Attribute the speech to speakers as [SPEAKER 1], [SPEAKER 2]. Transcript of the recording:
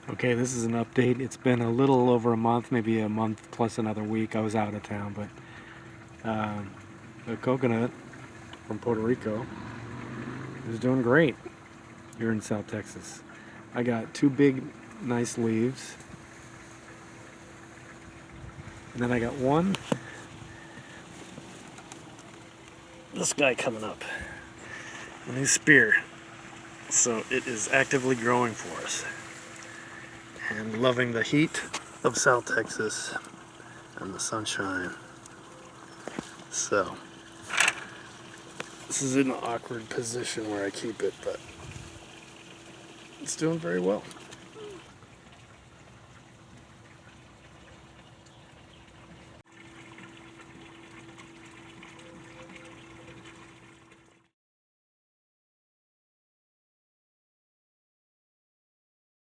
[SPEAKER 1] Okay, this is an update. It's been a little over a month, maybe a month plus another week. I was out of town, but the coconut from Puerto Rico is doing great here in South Texas. I got two big, nice leaves, and then I got this guy coming up, a new spear. So it is actively growing for us. And loving the heat of South Texas and the sunshine. So this is in an awkward position where I keep it, but it's doing very well.